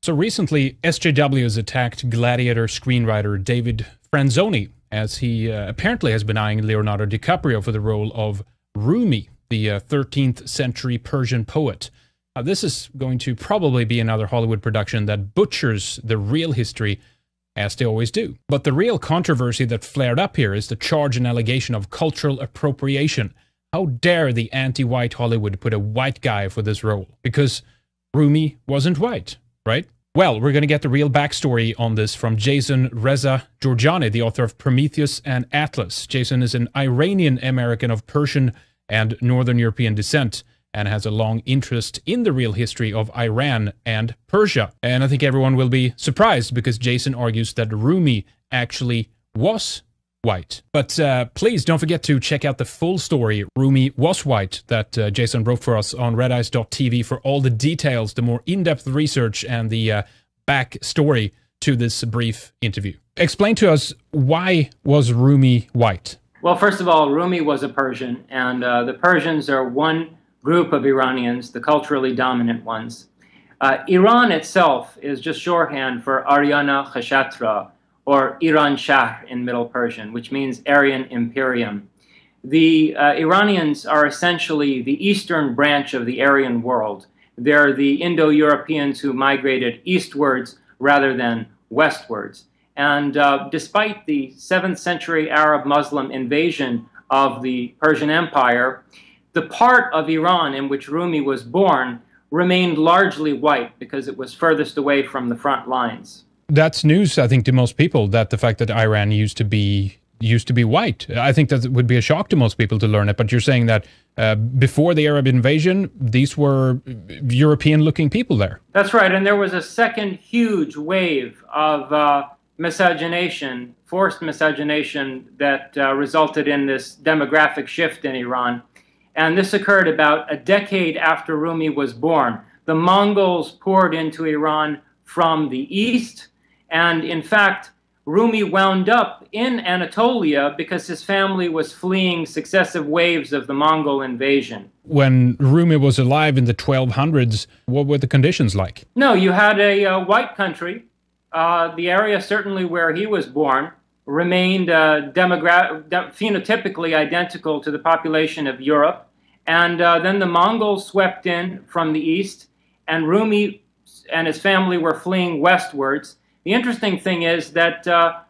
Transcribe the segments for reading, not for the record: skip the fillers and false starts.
So recently, SJW has attacked Gladiator screenwriter David Franzoni, as he apparently has been eyeing Leonardo DiCaprio for the role of Rumi, the 13th century Persian poet. This is going to probably be another Hollywood production that butchers the real history, as they always do. But the real controversy that flared up here is the charge and allegation of cultural appropriation. How dare the anti-white Hollywood put a white guy for this role? Because Rumi wasn't white, right? Well, we're going to get the real backstory on this from Jason Reza Jorjani, the author of Prometheus and Atlas. Jason is an Iranian-American of Persian and Northern European descent, and has a long interest in the real history of Iran and Persia. And I think everyone will be surprised because Jason argues that Rumi actually was white. But please don't forget to check out the full story, Rumi Was White, that Jason wrote for us on redeyes.tv for all the details, the more in-depth research, and the backstory to this brief interview. Explain to us, why was Rumi white? Well, first of all, Rumi was a Persian, and the Persians are one group of Iranians, the culturally dominant ones. Iran itself is just shorthand for Aryana Khashatra, or Iran Shahr in Middle Persian, which means Aryan Imperium. The Iranians are essentially the eastern branch of the Aryan world. They're the Indo-Europeans who migrated eastwards rather than westwards. And despite the 7th century Arab Muslim invasion of the Persian Empire, the part of Iran in which Rumi was born remained largely white because it was furthest away from the front lines. That's news, I think, to most people, that the fact that Iran used to be white. I think that would be a shock to most people to learn it, but you're saying that before the Arab invasion, these were European-looking people there. That's right, and there was a second huge wave of miscegenation, forced miscegenation, that resulted in this demographic shift in Iran. And this occurred about a decade after Rumi was born. The Mongols poured into Iran from the east, and in fact, Rumi wound up in Anatolia because his family was fleeing successive waves of the Mongol invasion. When Rumi was alive in the 1200s, what were the conditions like? No, you had a white country. The area certainly where he was born remained phenotypically identical to the population of Europe. And then the Mongols swept in from the east, and Rumi and his family were fleeing westwards. The interesting thing is that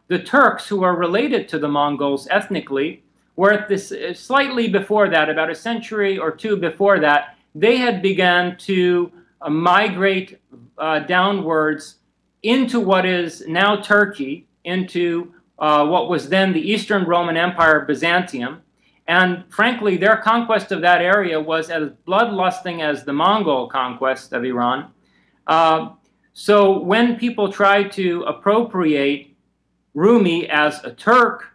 the Turks, who are related to the Mongols ethnically, were at this slightly before that, about a century or two before that, they had begun to migrate downwards into what is now Turkey, into what was then the Eastern Roman Empire, Byzantium. And frankly, their conquest of that area was as bloodlusting as the Mongol conquest of Iran. So when people tried to appropriate Rumi as a Turk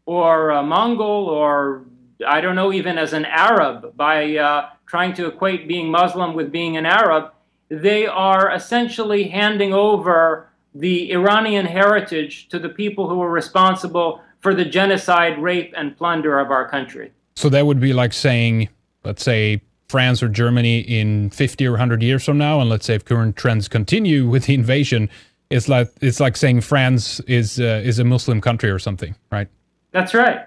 or a Mongol, or I don't know, even as an Arab, by trying to equate being Muslim with being an Arab, they are essentially handing over the Iranian heritage to the people who were responsible for the genocide, rape, and plunder of our country. So that would be like saying, let's say, France or Germany in 50 or 100 years from now, and let's say if current trends continue with the invasion, it's like saying France is a Muslim country or something, right? That's right.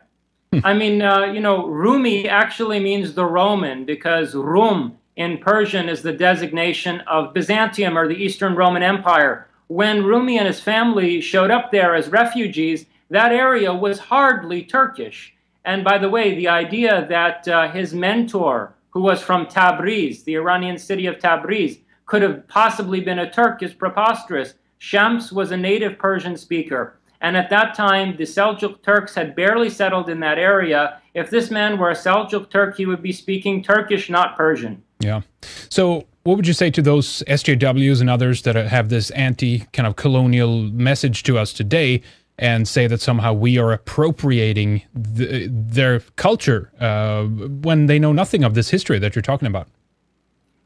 I mean, you know, Rumi actually means the Roman, because Rum in Persian is the designation of Byzantium, or the Eastern Roman Empire. When Rumi and his family showed up there as refugees, that area was hardly Turkish. And by the way, the idea that his mentor, who was from Tabriz, the Iranian city of Tabriz, could have possibly been a Turk is preposterous. Shams was a native Persian speaker. And at that time, the Seljuk Turks had barely settled in that area. If this man were a Seljuk Turk, he would be speaking Turkish, not Persian. Yeah. So what would you say to those SJWs and others that have this anti-kind of colonial message to us today, and say that somehow we are appropriating their culture when they know nothing of this history that you're talking about?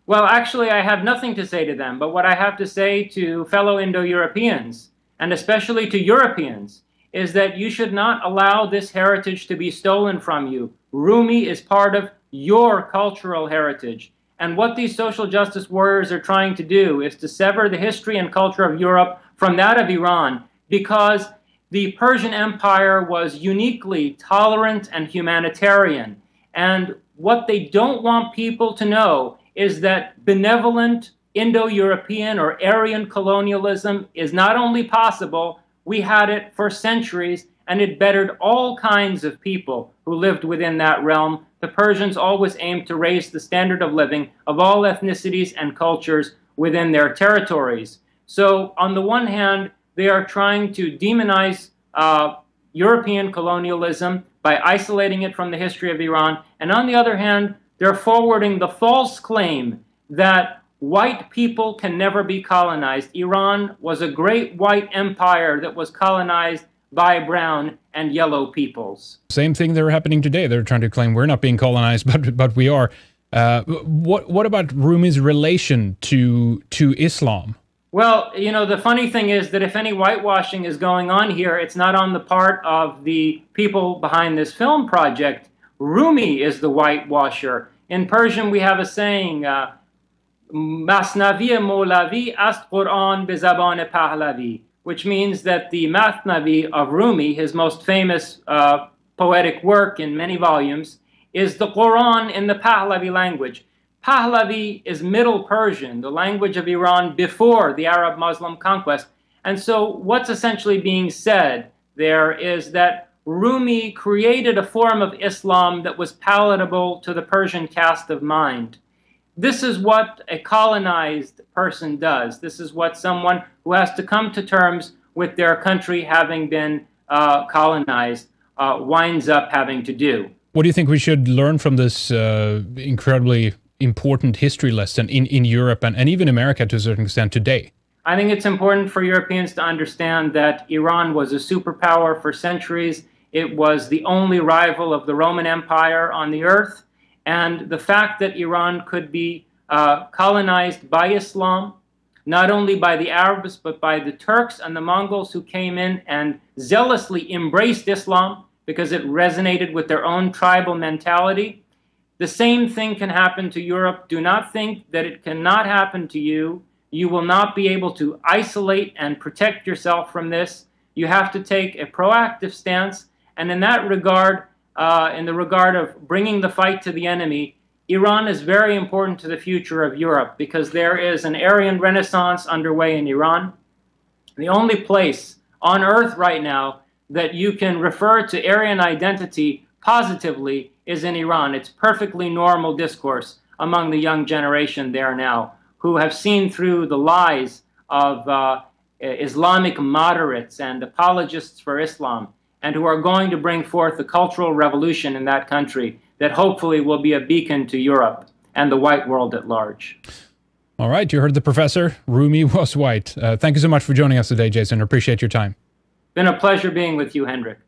Well, actually, I have nothing to say to them, but what I have to say to fellow Indo-Europeans, and especially to Europeans, is that you should not allow this heritage to be stolen from you. Rumi is part of your cultural heritage, And what these social justice warriors are trying to do is to sever the history and culture of Europe from that of Iran, because the Persian Empire was uniquely tolerant and humanitarian. And what they don't want people to know is that benevolent Indo-European or Aryan colonialism is not only possible, we had it for centuries, and it bettered all kinds of people who lived within that realm. The Persians always aimed to raise the standard of living of all ethnicities and cultures within their territories. So on the one hand, they are trying to demonize European colonialism by isolating it from the history of Iran. And on the other hand, they're forwarding the false claim that white people can never be colonized. Iran was a great white empire that was colonized by brown and yellow peoples. Same thing they're happening today. They're trying to claim we're not being colonized, but we are. What about Rumi's relation to Islam? Well, you know, the funny thing is that if any whitewashing is going on here, it's not on the part of the people behind this film project. Rumi is the whitewasher. In Persian, we have a saying, Masnavi Molavi ast Quran be zaban Pahlavi, which means that the Masnavi of Rumi, his most famous poetic work in many volumes, is the Quran in the Pahlavi language. Pahlavi is Middle Persian, the language of Iran before the Arab-Muslim conquest. And so what's essentially being said there is that Rumi created a form of Islam that was palatable to the Persian cast of mind. This is what a colonized person does. This is what someone who has to come to terms with their country having been colonized winds up having to do. What do you think we should learn from this incredibly important history lesson in Europe and even America to a certain extent today? I think it's important for Europeans to understand that Iran was a superpower for centuries. It was the only rival of the Roman Empire on the earth. And the fact that Iran could be colonized by Islam, not only by the Arabs, but by the Turks and the Mongols who came in and zealously embraced Islam because it resonated with their own tribal mentality. The same thing can happen to Europe. Do not think that it cannot happen to you. You will not be able to isolate and protect yourself from this. You have to take a proactive stance. And in that regard, in the regard of bringing the fight to the enemy, Iran is very important to the future of Europe because there is an Aryan Renaissance underway in Iran. The only place on earth right now that you can refer to Aryan identity positively is in Iran. It's perfectly normal discourse among the young generation there now, who have seen through the lies of Islamic moderates and apologists for Islam, and who are going to bring forth a cultural revolution in that country that hopefully will be a beacon to Europe and the white world at large. All right, you heard the professor. Rumi was white. Thank you so much for joining us today, Jason. I appreciate your time. Been a pleasure being with you, Hendrik.